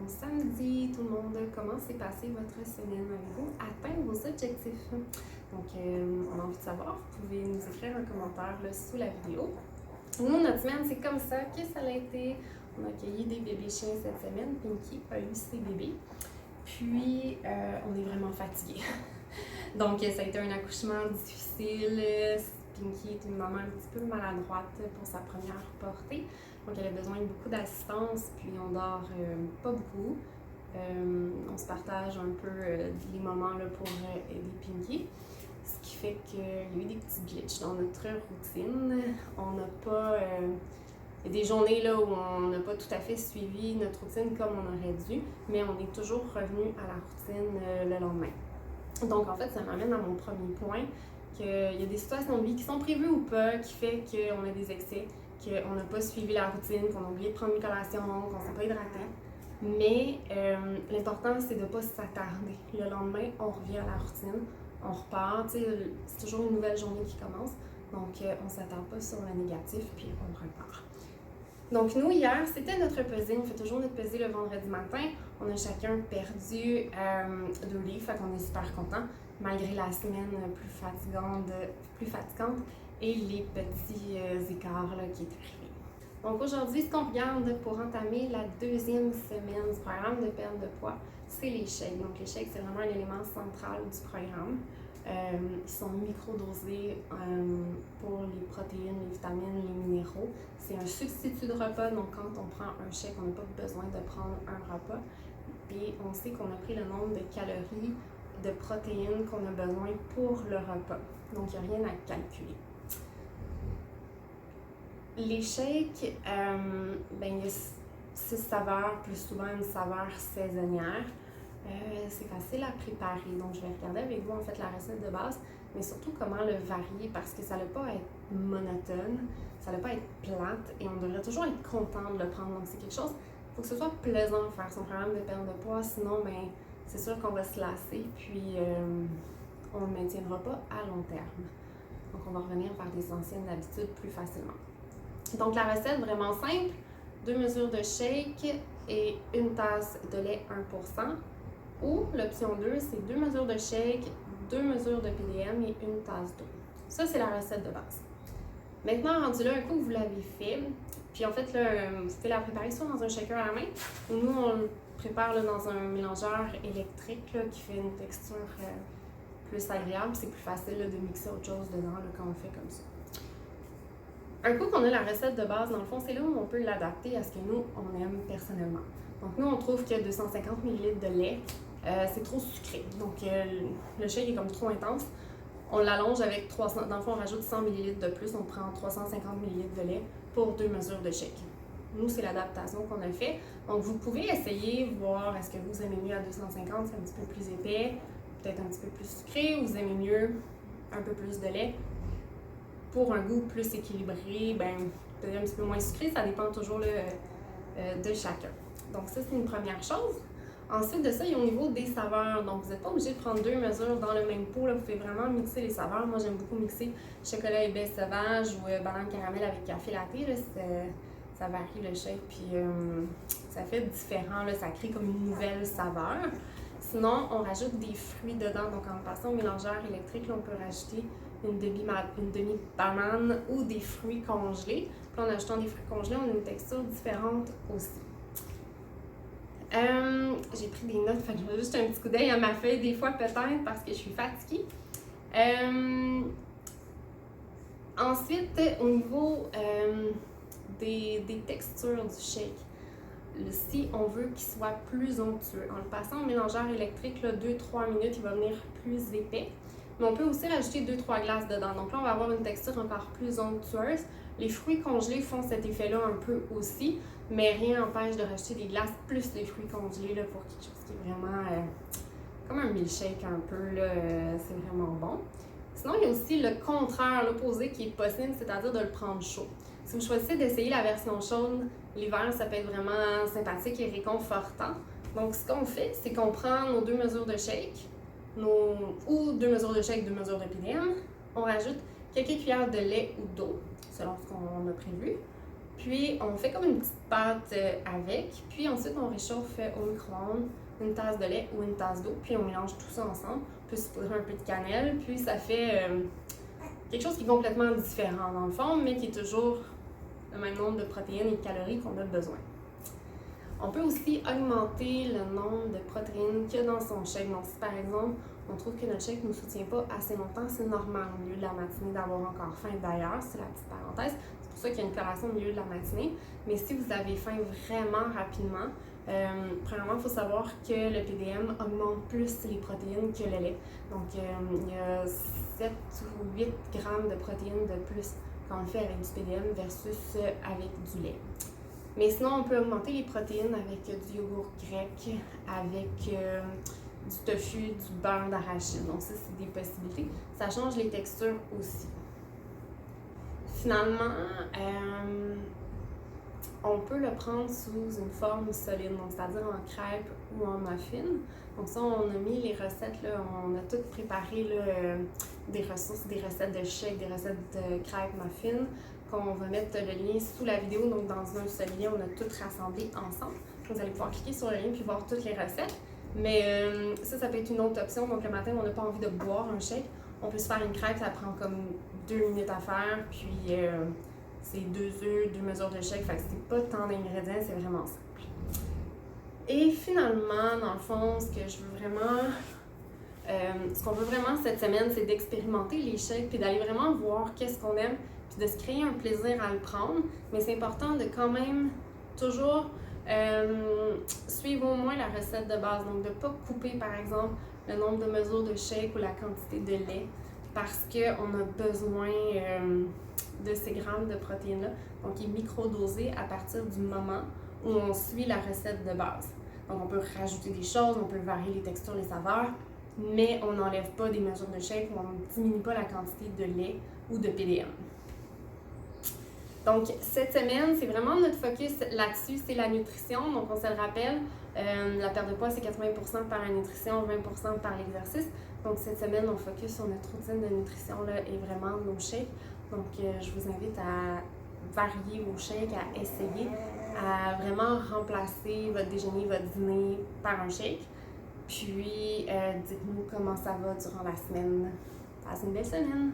bon samedi tout le monde. Comment s'est passée votre semaine? Avez-vous atteint vos objectifs? Donc, on a envie de savoir. Vous pouvez nous écrire un commentaire là, sous la vidéo. Nous, notre semaine, c'est comme ça que ça a été. On a accueilli des bébés chiens cette semaine. Pinky a eu ses bébés. Puis, on est vraiment fatigués. Donc, ça a été un accouchement difficile. Pinky est une maman un petit peu maladroite pour sa première portée. Donc, elle a besoin de beaucoup d'assistance, puis on dort pas beaucoup. On se partage un peu les moments là, pour aider Pinky. Ce qui fait qu'il y a eu des petits glitches dans notre routine. On n'a pas... il y a des journées là, où on n'a pas tout à fait suivi notre routine comme on aurait dû, mais on est toujours revenu à la routine le lendemain. Donc, en fait, ça m'amène à mon premier point, qu'il y a des situations de vie qui sont prévues ou pas, qui fait qu'on a des excès, qu'on n'a pas suivi la routine, qu'on a oublié de prendre une collation, qu'on ne s'est pas hydraté. Mais l'important, c'est de ne pas s'attarder. Le lendemain, on revient à la routine, on repart. C'est toujours une nouvelle journée qui commence. Donc, on ne s'attarde pas sur le négatif, puis on repart. Donc, nous, hier, c'était notre pesée. On fait toujours notre pesée le vendredi matin. On a chacun perdu 2 livres, fait qu'on est super contents, malgré la semaine plus fatigante et les petits écarts là, qui est arrivés. Donc, aujourd'hui, ce qu'on regarde pour entamer la 2e semaine du programme de perte de poids, c'est les shakes. Donc, les shakes, c'est vraiment un élément central du programme. Ils sont microdosés pour les protéines, les vitamines, les minéraux. C'est un substitut de repas, donc quand on prend un shake, on n'a pas besoin de prendre un repas. Et on sait qu'on a pris le nombre de calories, de protéines qu'on a besoin pour le repas. Donc, il n'y a rien à calculer. Les shakes, il y a 6 saveurs, plus souvent une saveur saisonnière. C'est facile à préparer, donc je vais regarder avec vous en fait la recette de base, mais surtout comment le varier parce que ça ne va pas être monotone, ça ne va pas être plate et on devrait toujours être content de le prendre. Donc c'est quelque chose, il faut que ce soit plaisant de faire son programme de perte de poids, sinon c'est sûr qu'on va se lasser puis on ne le maintiendra pas à long terme. Donc on va revenir vers des anciennes habitudes plus facilement. Donc la recette vraiment simple, 2 mesures de shake et 1 tasse de lait 1%. Ou l'option 2, c'est 2 mesures de shake, 2 mesures de PDM et 1 tasse d'eau. Ça, c'est la recette de base. Maintenant, rendu là, un coup que vous l'avez fait, puis en fait, là, vous pouvez la préparer soit dans un shaker à la main, ou nous, on le prépare là, dans un mélangeur électrique là, qui fait une texture plus agréable. C'est plus facile là, de mixer autre chose dedans là, quand on fait comme ça. Un coup qu'on a la recette de base, dans le fond, c'est là où on peut l'adapter à ce que nous, on aime personnellement. Donc nous, on trouve que 250 ml de lait, c'est trop sucré. Donc le shake est comme trop intense. On l'allonge avec 300, dans le fond, on rajoute 100 ml de plus, on prend 350 ml de lait pour 2 mesures de shake. Nous, c'est l'adaptation qu'on a fait. Donc vous pouvez essayer, voir est-ce que vous aimez mieux à 250, c'est un petit peu plus épais, peut-être un petit peu plus sucré, ou vous aimez mieux un peu plus de lait. Pour un goût plus équilibré, peut-être un petit peu moins sucré, ça dépend toujours de chacun. Donc ça, c'est une première chose. Ensuite de ça, il y a au niveau des saveurs. Donc, vous n'êtes pas obligé de prendre 2 mesures dans le même pot. Là. Vous pouvez vraiment mixer les saveurs. Moi, j'aime beaucoup mixer chocolat et baie sauvage ou banane caramel avec café latte. Là. Ça varie le shake, puis ça fait différent. Là. Ça crée comme une nouvelle saveur. Sinon, on rajoute des fruits dedans. Donc, en passant au mélangeur électrique, là, on peut rajouter une demi-banane ou des fruits congelés. Puis en ajoutant des fruits congelés, on a une texture différente aussi. J'ai pris des notes, fait que je vais juste un petit coup d'œil à ma feuille des fois peut-être parce que je suis fatiguée. Ensuite, au niveau des textures du shake, si on veut qu'il soit plus onctueux, en le passant au mélangeur électrique, 2-3 minutes, il va venir plus épais. Mais on peut aussi rajouter 2-3 glaces dedans. Donc là, on va avoir une texture encore plus onctueuse. Les fruits congelés font cet effet-là un peu aussi, mais rien n'empêche de rajouter des glaces plus les fruits congelés là, pour quelque chose qui est vraiment comme un milkshake un peu. C'est vraiment bon. Sinon, il y a aussi le contraire, l'opposé qui est possible, c'est-à-dire de le prendre chaud. Si vous choisissez d'essayer la version chaude, l'hiver, ça peut être vraiment sympathique et réconfortant. Donc, ce qu'on fait, c'est qu'on prend nos 2 mesures de shake, ou 2 mesures de shake, 2 mesures de PDM. On rajoute quelques cuillères de lait ou d'eau, selon ce qu'on a prévu. Puis on fait comme une petite pâte avec, puis ensuite on réchauffe au micro-ondes une tasse de lait ou une tasse d'eau, puis on mélange tout ça ensemble, puis saupoudrer un peu de cannelle, puis ça fait quelque chose qui est complètement différent dans le fond, mais qui est toujours le même nombre de protéines et de calories qu'on a besoin. On peut aussi augmenter le nombre de protéines qu'il y a dans son shake. Donc si par exemple, on trouve que notre shake ne nous soutient pas assez longtemps, c'est normal au milieu de la matinée d'avoir encore faim. D'ailleurs, c'est la petite parenthèse, c'est pour ça qu'il y a une collation au milieu de la matinée. Mais si vous avez faim vraiment rapidement, premièrement, il faut savoir que le PDM augmente plus les protéines que le lait. Donc, il y a 7 ou 8 grammes de protéines de plus quand on le fait avec du PDM versus avec du lait. Mais sinon, on peut augmenter les protéines avec du yogourt grec, avec du tofu, du beurre d'arachide. Donc ça, c'est des possibilités. Ça change les textures aussi. Finalement, on peut le prendre sous une forme solide, donc c'est-à-dire en crêpe ou en muffin. Donc ça, on a mis les recettes, là, on a tout préparé là, des ressources, des recettes de shake, des recettes de crêpes, muffins, qu'on va mettre le lien sous la vidéo. Donc dans un seul lien, on a tout rassemblé ensemble. Vous allez pouvoir cliquer sur le lien puis voir toutes les recettes. Mais ça peut être une autre option. Donc le matin, on n'a pas envie de boire un shake. On peut se faire une crêpe, ça prend comme 2 minutes à faire. Puis c'est 2 œufs, 2 mesures de shake. Fait que c'est pas tant d'ingrédients, c'est vraiment simple. Et finalement, dans le fond, ce que je veux vraiment... ce qu'on veut vraiment cette semaine, c'est d'expérimenter les shakes puis d'aller vraiment voir qu'est-ce qu'on aime puis de se créer un plaisir à le prendre. Mais c'est important de quand même toujours suivre au moins la recette de base. Donc de ne pas couper, par exemple, le nombre de mesures de shake ou la quantité de lait parce qu'on a besoin de ces grammes de protéines-là. Donc il est microdosé à partir du moment où on suit la recette de base. Donc on peut rajouter des choses, on peut varier les textures, les saveurs, mais on n'enlève pas des mesures de shake ou on ne diminue pas la quantité de lait ou de PDM. Donc, cette semaine, c'est vraiment notre focus là-dessus, c'est la nutrition. Donc, on se le rappelle, la perte de poids, c'est 80% par la nutrition, 20% par l'exercice. Donc, cette semaine, on focus sur notre routine de nutrition là, et vraiment nos shakes. Donc, je vous invite à varier vos shakes, à essayer, à vraiment remplacer votre déjeuner, votre dîner par un shake. Puis, dites-nous comment ça va durant la semaine. Passez une belle semaine!